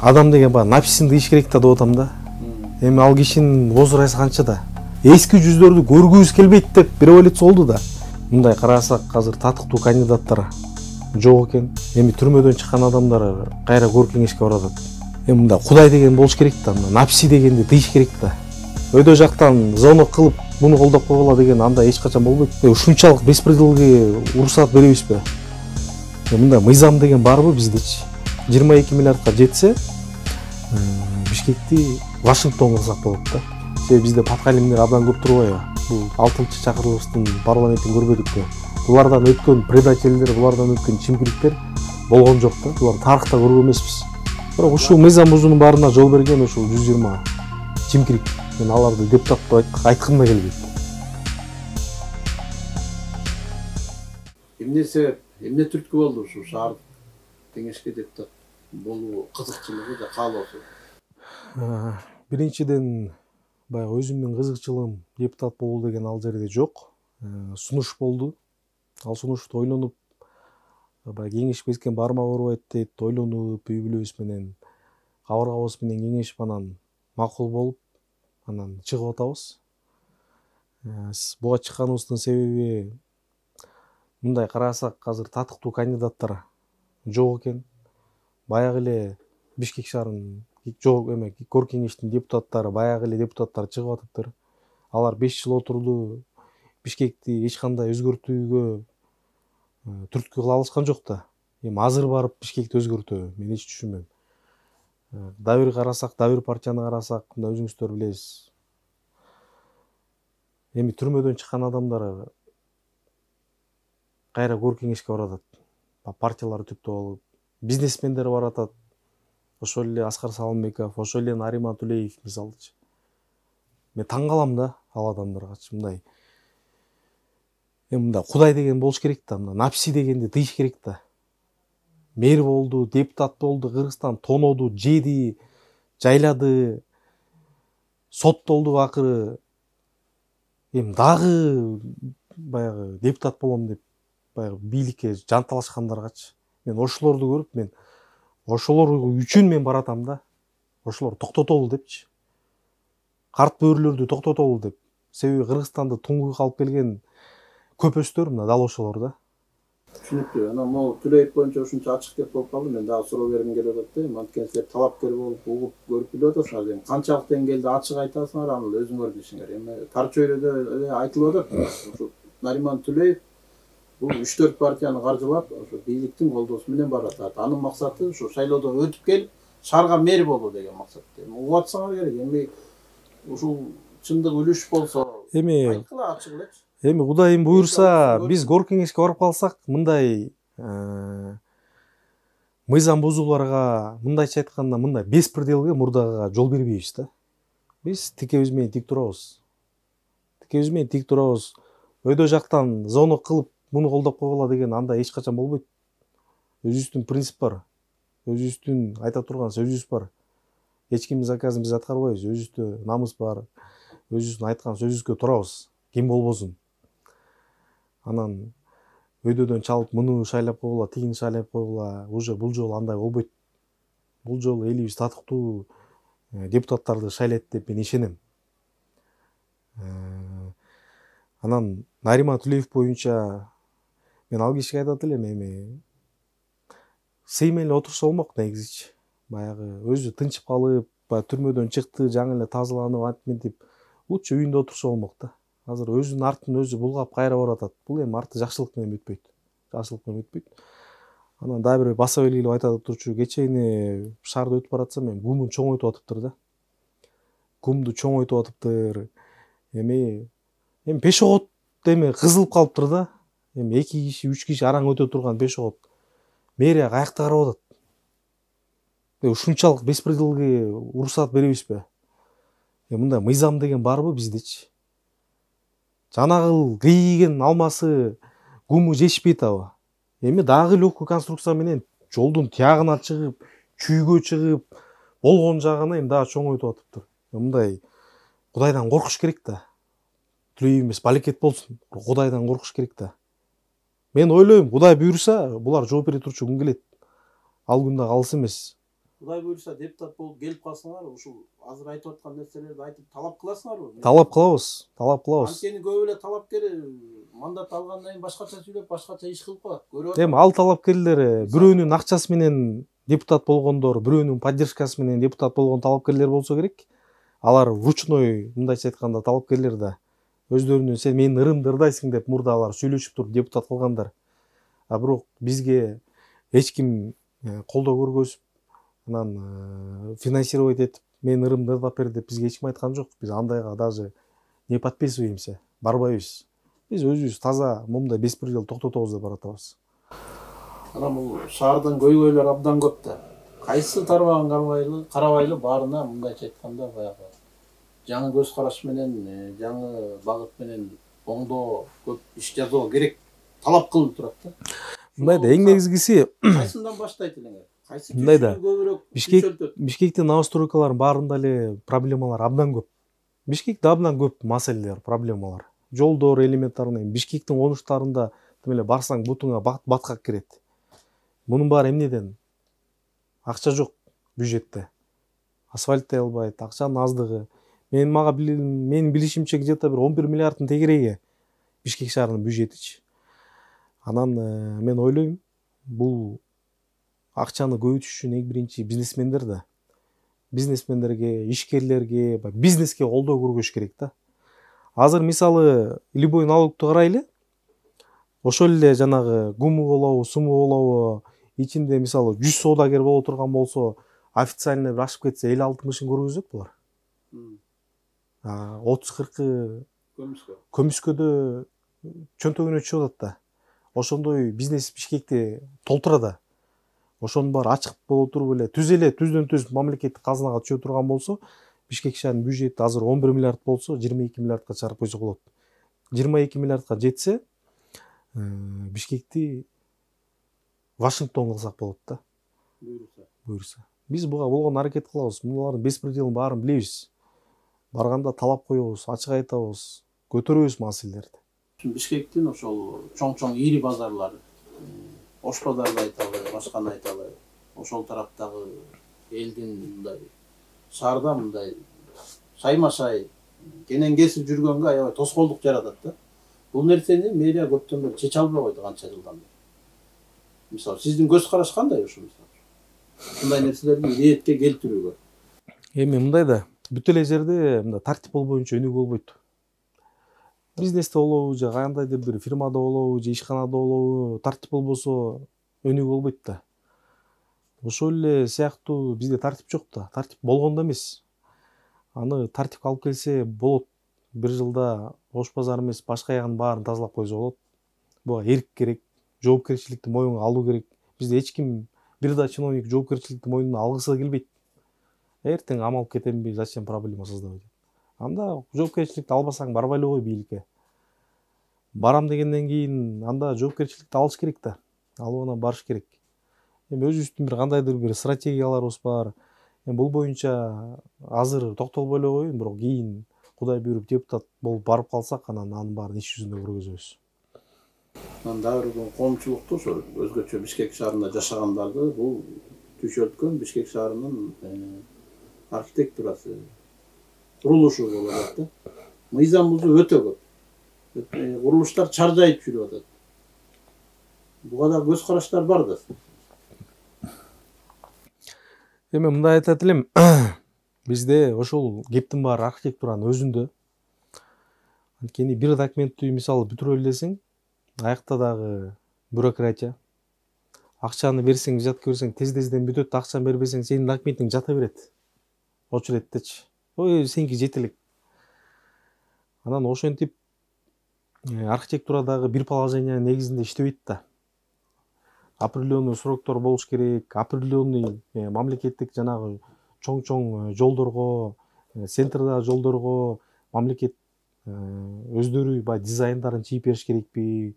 Адам деген баягы написин тийиш керек да деп атам да. Эми ал кишинин возрасы канча да. Эски жүздөрдү көргүбүз келбейт деп бир революция болду да. Мындай карасак азыр татыктуу кандидаттар жок экен. Эми түрмөдөн чыккан адамдар кайра көр кеңешке баратат. Эми мында Кудай деген болуш керек да, напси дегенди тийиш керек да. Өйдө жактан звонок кылып муну колдоп койгула деген анда эч качан болбойт. Ушунчалык беспределге уруксаат беребизби? Мында мыйзам деген барбы биздечи? 22 миллиардка жетсе, Бишкекти Вашингтон кылсак болот да. Себеби бизде паткалимдер абдан көп турбайбы? Бул 6-чакырылыштын парламентин көрбөдүкпү? Булардан өткөн предательдер, булардан өткөн чимкириктер болгон жок да. Булар тарыхта көргөн эмеспиз. Бирок ушул мыйзам бузуунун баарына жол берген ушул 120 чимкирик. Мен аларды депутат деп айткым да келбейт. Эмне түрткү болду ушул шаар кеңешке депутат болуу кызыкчылыгы да каалоосу? Биринчиден баягы өзүмдүн кызыкчылыгым депутат болуу деген ал жерде жок. Сунуш болду. Ал сунушту ойлонуп, баягы кеңеш безген бармак оорубайт дейт, ойлонуп, үй бүлөбүз менен, кабыргабыз менен кеңешип анан макул болуп, анан чыгып атабыз. Буга чыкканыбыздын себеби мындай карасак азыр татыктуу кандидаттар жок экен. Баягы эле Бишкек шаарынын жок эме көр кеңештин депутаттары, баягы эле депутаттар чыгып атыптыр. Алар 5 жыл отурду. Бишкекти эч кандай өзгөртүүгө түрткү кыла алышкан жок да. Эми азыр барып Бишкекти өзгөртөбү? Мен эч түшүнбөйм. Дабир карасак, дабир партияны карасак, мында өзүңүздөр билесиз. Эми түрмөдөн чыккан адамдар кайра көр кеңешке баратат. Партиялар түптөп алып, бизнесмендер баратат. Ошол эле Аскар Салымбеков, ошол эле Нариман Тулеев мисалычы. Мен таң калам да ал адамдаргачы мындай. Эми мында Кудай деген болуш керек да, мына напси дегенди тийиш керек да. Мэр болду, депутат болду, Кыргызстан тоноду, жеди, жайлады, соттолду акыры. Эми дагы баягы депутат болом деп баягы бийликке жанталашкандаргачы. Мен ошолорду көрүп, мен ошолор үчүн мен баратам да. Ошолор токтотолу депчи. Карт бөрүлөрдү токтотолу деп. Себеби Кыргызстанды туңгуйга алып келген көпөстөр мына дал ошолор да. Түшүнүктүү. Анан могу Тулеев боюнча ушунча ачык деп болуп калды. Мен дагы суроо бергим келип атат да. Анткени силер талапкер болуп, угуп көрүп билип атасыңар. Эми канчалык деңгээлде ачык айтасыңар, аны өзүңөр билишиңер. Эми тар чөйрөдө эле айтылып атат. Ушу Нариман Тулеев бул 3-4 партияны каржылап, ошо бийликтин колдоосу менен баратат. Анын максаты ушу шайлоодон өтүп келип, шаарга мэр болуу деген максат. Эми угуп атсаңар керек. Эми ушул чындык үлүш болсо, айткыла ачык элечи. Эми Кудайым буйрса, биз кор кеңешке барып калсак, мындай мыйзам бузууларга, мындайча айтканда, мындай беспределге мурдага жол бербейбиз да. Биз тикебиз менен тик турабыз. Тикебиз менен тик турабыз. Өйдө жактан звонок кылып муну колдоп койгула деген анда эч качан болбойт. Өзүбүздүн принцип бар. Өзүбүздүн айта турган сөзүбүз бар. Эч кимдин заказын биз аткарбайбыз. Өзүбүздө намыс бар. Өзүбүздүн айткан сөзүбүзгө турабыз. Ким болбосун. Анан өйдөдөн чалып муну шайлап койгула, тигини шайлап койгула, уже бул жолу андай болбойт. Бул жолу элибиз татыктуу депутаттарды шайлайт деп мен ишенем. Анан Нариман Тулеев боюнча мен ал кишиге айтат элем, эми сый менен эле отурса болмок негизичи. Баягы өзү тынчып калып, түрмөдөн чыкты, жаңы эле тазаланып, антип лучше үйүндө отурса болмок да. Азыр өзүнүн артын өзү булгап кайра баратат. Бул эми арты жакшылык менен бүтпөйт. Жакшылык менен бүтпөйт. Анан дагы бир баса белгилеп айтып турчу, кечээни шаарда өтүп баратсам, эми гумун чоңойтуп атыптыр да. Гумду чоңойтуп атыптыр. Эми пешоход эми кызылып калыптыр да. Эми 2 киши, 3 киши араң өтө турган пешоход. Мэрия каякта карап атат. Ушунчалык беспределге уруксаат беребизби? Мындай мыйзам деген барбы биздечи? Жанагыл кийген алмасы гуму жетишпейт абы. Эми дагы легкий конструкция менен жолдун тиягына чыгып, чүйгө чыгып, болгон жагына эми дагы чоңойтуп атыптыр. Мындай Кудайдан коркуш керек да. Тулеев эмес, балекет болсун. Кудайдан коркуш керек да. Мен ойлойм, Кудай буйрса, булар жооп бере турчу күн келет. Ал күн да калыс эмес. Кудай буюрса депутат болуп келип калсаңар, ушул азыр айтып аткан нерселерди айтып талап кыласыңарбы? Талап кылабыз. Анткени көп эле талапкер мандат алгандан кийин башкача сүйлөп, башкача иш кылып калат. Көрүп Эми ал талапкерлер бирөөнүн акчасы менен депутат болгондор, бирөөнүн поддержкасы менен депутат болгон талапкерлер болсо керек. Алар ручной, мындайча айтканда, талапкерлер да өздөрүнүн сен менин ырымды ырдайсың деп мурда алар сүйлөшүп туруп депутат кылгандар. А бирок бизге эч ким колдоо көргөзүп, анан финансировать этип, менин ырымды ырдап бер деп бизге эч ким айткан жок. Биз андайга даже не подписываемся, барбайбыз. Биз өзүбүз таза момундай беспредел токтотобуз деп баратабыз. Анан бул шаардын көйгөйлөрү абдан көп да. Кайсы тарабагын карабайлы баарына мындайча айтканда баягы жаңы көз караш менен, жаңы багыт менен оңдоо, көп иш жасоо керек, талап кылып турат да. Мындай да эң негизгиси кайсынан баштайт элеңер? Кайсы мындай да көбүрөөк Бишкектин новостройкаларынын баарында эле проблемалар абдан көп. Бишкекте абдан көп маселелер, проблемалар. Жолдор элементарный. Бишкектин конуштарында тим эле барсаң бутуңа баткак кирет. Мунун баары эмнеден? Акча жок бюджетте. Асфальттай албайт, акчанын аздыгы. Менин билишимче где-то бир 11 миллиарддын тегереги Бишкек шаарынын бюджетичи. Анан мен ойлойм, бул акчаны көбөйтүш үчүн эң биринчи бизнесмендер да. Бизнесмендерге, ишкерлерге, бизнеске колдоо көргөзүш керек да. Азыр мисалы любой налогту карайлы. Ошол эле жанагы ГУМу болобу, СУМу болобу, ичинде мисалы 100 соодагер боло турган болсо, официально бир ашып кетсе 50-60 көргөзөт булар. 30-40 көмүскөдө чөнтөгүнө түшүп атат да. Ошондой бизнес Бишкекти толтурат. Ошонун баары ачык боло туруп эле түздөн түз мамлекеттик казынага түшө турган болсо, Бишкек шаарынын бюджети азыр 11 миллиард болсо, 22 миллиардка чыгарып койсо болот. 22 миллиардка жетсе, Бишкекти Вашингтон кылсак болот да. Буюрса. Биз буга болгон аракет кылабыз. Мунулардын беспределин баарын билебиз. Барганда талап коебуз, ачык айтабыз, көтөрөбүз маселелерди. Бишкектин ошол чоң ири базарлары, Ош базарды айталы, башканы айталы, ошол тараптагы элдин мындай шаарда мындай шайма-шай кенен кесип жүргөнгө аябай тоскоолдук жаратат да. Бул нерсени мэрия көптөн бери чече албай койду канча жылдан бери. Мисалы, сиздин көз караш кандай ошо мисалы? Мындай нерселерди ретке келтирүүгө. Эми мындай да, бүт эле жерде мындай тартип болбоюнча өнүгүү болбойт. Бизнесте болобу, же кандайдыр бир фирмада болобу, же ишканада болобу, тартип болбосо өнүгүү болбойт да. Ошол эле сыяктуу бизде тартип жок да. Тартип болгондо эмес. Аны тартипке алып келсе болот. Бир жылда Ош базары эмес, башка ягын баарын тазалап койсо болот. Буга эрк керек, жоопкерчиликти моюнга алуу керек. Бизде эч ким бир да чиновник жоопкерчиликти мойнуна алгысы келбейт. Эртең амалып кетемби, зачем проблема создавать? Анда жоопкерчиликти албасаң барбай эле кой бийликке. Барам дегенден кийин анда жоопкерчиликти алыш керек да. Алып анан барыш керек. Эми өзүбүздүн бир кандайдыр бир стратегияларыбыз бар. Бул боюнча азыр токтолбой эле коеюн, бирок кийин Кудай буйруп депутат болуп барып калсак, анан анын баарын иш жүзүндө көргөзөбүз. Анан дагы бир коомчулукту ошо өзгөчө Бишкек шаарында жашагандарды бул түшөлткөн Бишкек шаарынын архитектурасы, курулушу болуп атат да. Мыйзам бузуу өтө көп. Курулуштар чаржайып жүрүп атат. Буга да көз караштар бар да. Эми мындай айтат элем, бизде ошол кептин баары архитектуранын өзүндө. Анткени бир документти мисалы бүтүрө элесең, аякта дагы бюрократия. Акчаны берсең, жатка берсең, тезден бүтөт, акчаны бербесең, сенин документиң жата берет. Очередтечи. Ой, сеники жете элек. Анан ошентип архитектурадагы бир положение негизинде иштебейт да. Определенный сроктор болуш керек, определенный мамлекеттик жанагы чоң жолдорго, центрдагы жолдорго мамлекет өздөрү баягы дизайндарын чийип бериш керекпи?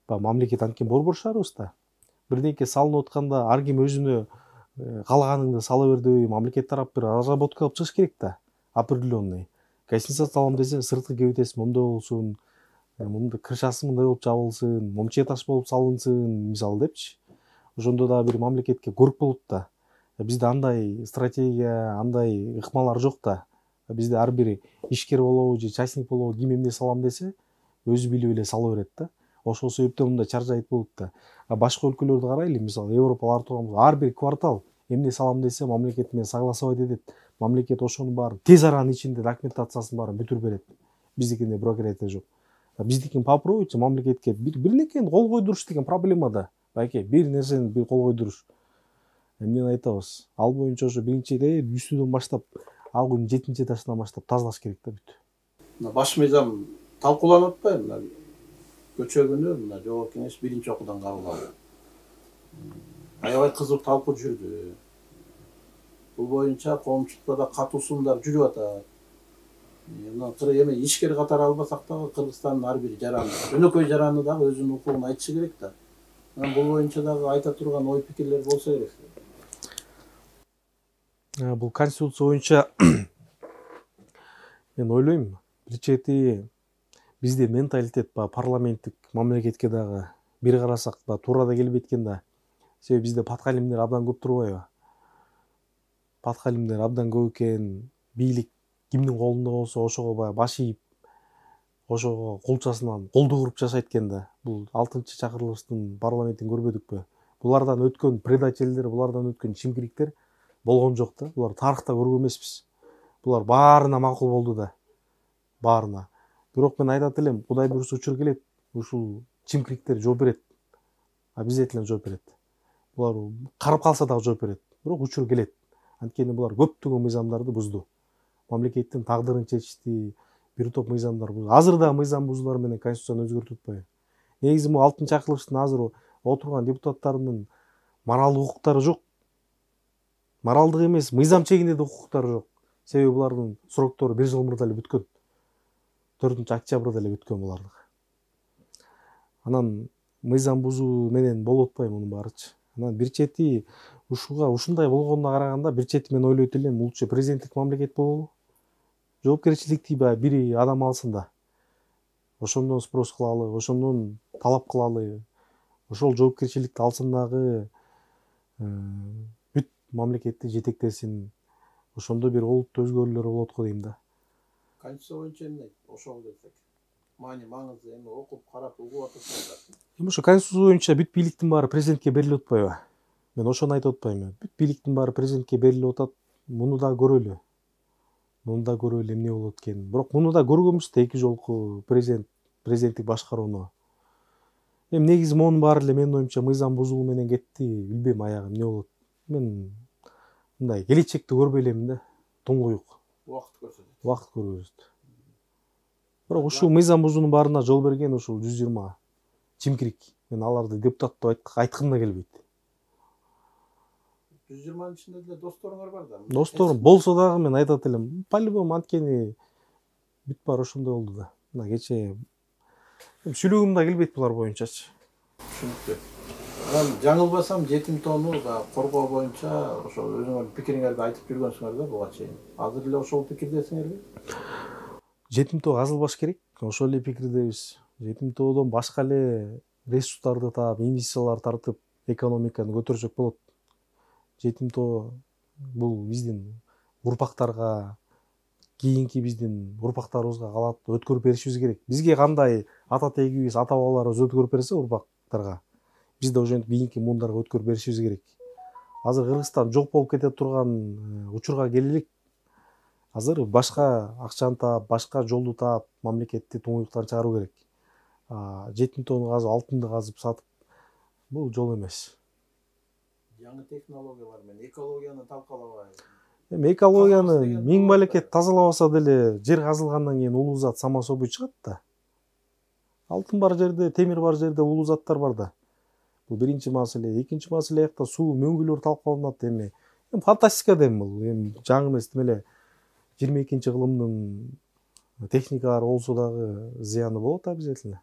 Мамлекет анткени борбор шаарыбыз да. Бирдеңке салынып атканда ар ким өзүнө каалаганыңды сала бер деп мамлекет тарап бир разработка кылып чыгыш керек да. Определенный. Гостиница салам десең, сырткы кебетеси мондой болсун, мунда крышасы мындай болуп жабылсын, момчу этаж болуп салынсын, мисалы депчи. Ошондо да бир мамлекетке көрк болот да. Бизде андай стратегия, андай ыкмалар жок да. Бизде ар бир ишкер болобу же частник болобу ким эмне салам десе өзү билип эле сала берет да. Ошол себептен мындай чаржайыт болот да. Башка өлкөлөрдү карайлы, мисалы Европалар турган ар бир квартал эмне салам десе мамлекет менен согласовать этет. Мамлекет ошонун баарын тез аранын ичинде документациясын баарын бүтүрүп берет. Биздикинде бюрократия жок. Биздикин попробуйчу мамлекетке бир нерсени кол койдуруш деген проблема да. Байке, бир нерсени кол койдуруш. Эмнени айтабыз? Ал боюнча ошо биринчиден үстүдөн баштап, ал күнүн 7-этажынан баштап тазалаш керек да бүт. Баш мыйзам талкууланып атпайбы мына көчө күнү мына жогорку кеңеш биринчи окуудан кабыл алды. Аябай кызуу талкуу жүрдү. Бул боюнча коомчулукта да катуу сундар жүрүп атат. Мына эме ишкер катары албасак дагы Кыргызстандын ар бир жараны, өнөкөй жараны дагы өзүнүн укугун айтышы керек да. Бул боюнча дагы айта турган ой пикирлер болсо керек. Бул конституция боюнча мен ойлойм, бир чети бизде менталитет парламенттик мамлекетке дагы бир карасак туура да келбей экен да. Себеби бизде паткалимдер абдан көп турбайбы? Паткалимдер абдан көп экен, бийлик кимдин колунда болсо ошого баш ийип, ошого кулчасынан колду куруп жашайт экен да. Бул 6-чакырылыштын парламентин көрбөдүкпү? Булардан өткөн предательдер, булардан өткөн чимкириктер болгон жок да. Булар тарыхта көргөн эмеспиз. Булар баарына макул болду да. Баарына. Бирок мен айтат элем, Кудай буйрса учур келет, ушул чимкириктер жооп берет. Обязательно жооп берет. Булар карап калса дагы жооп берет. Бирок учур келет. Анткени булар көптөгөн мыйзамдарды бузду. Мамлекеттин тагдырын чечти, бир топ мыйзамдар бузду. Азыр да мыйзам бузуулар менен конституцияны өзгөртүп атпайбы? Негизи бул 6-чакырылыштын азыр отурган депутаттарынын моралдык укуктары жок. Моралдык эмес, мыйзам чегинде да укуктары жок. Себеби булардын сроктору 1 жыл мурда эле бүткөн. 4-октябрда эле бүткөн булардык. Анан мыйзам бузуу менен болуп атпайбы мунун баарычы. Анан бир чети ушундай болгонуна караганда бир чети мен ойлойт элем, лучше президенттик мамлекет бололу. Жоопкерчиликти бир адам алсын да. Ошондон спрос кылалы, ошондон талап кылалы. Ошол жоопкерчиликти алсын дагы бүт мамлекетти жетектесин. Ошондо бир олуттуу өзгөрүүлөр болот го дейм да. Конституция боюнча эмне ошол десек? Маңызы эми окуп, карап, угуп атасыңар. Эми ошо конституция боюнча бүт бийликтин баары президентке берилип атпайбы? Мен ошону айтып атпаймынбы? Бүт бийликтин баары президентке берилип атат. Муну да көрөлү. Эмне болот экен. Бирок муну да көргөнбүз да 2 жолку президенттик башкарууну. Эми негизи монун баары эле менин оюмча мыйзам бузуу менен кетти. Билбейм аягы эмне болот. Мен мындай келечекти көрбөй элемин да. Туңгуюк. Убакыт көрсөтөт. Бирок ушул мыйзам бузуунун баарына жол берген ушул 120 чимкирик. Мен аларды депутат деп айткым да келбейт. 120-нын ичинде деле досторуңар бар да. Досторум болсо дагы мен айтат элем, по-любому анткени бүт баары ошондой болду да. Мына кечээ сүйлөгүм да келбейт булар боюнчачы. Түшүнүктүү. Анан жаңылбасам жетим тоону да коргоо боюнча ошол өзүңөрдүн пикириңерди айтып жүргөнсүңөр да буга чейин. Азыр эле ошол пикирдесиңерби? Жетим тоо казылбаш керек. Ошол эле пикирдебиз. Жетим тоодон башка эле ресурстарды таап, инвестициялар тартып, экономиканы көтөрсөк болот. Жетим тоо бул биздин урпактарга, кийинки биздин урпактарыбызга калат, өткөрүп беришибиз керек. Бизге кандай ата тегибиз, ата бабаларыбыз өткөрүп берсе урпактарга, биз да ошентип кийинки муундарга өткөрүп беришибиз керек. Азыр Кыргызстан жок болуп кете турган учурга келелик. Азыр башка акчаны таап, башка жолду таап, мамлекетти туңгуюктан чыгаруу керек. Жетим тоону казып, алтынды казып сатып, бул жол эмес. Жаңы технологиялар менен экологияны талкалабайбы? Эми экологияны миң балекет тазалабаса деле жер казылгандан кийин улуу зат само собой чыгат да. Алтын бар жерде, темир бар жерде улуу заттар бар да. Бул биринчи маселе. Экинчи маселе аякта суу мөңгүлөр талкаланат эми. Фантастика дейм бул. Эми жаңы эмес демеле 22-кылымдын техникалары болсо дагы зыяны болот обязательно.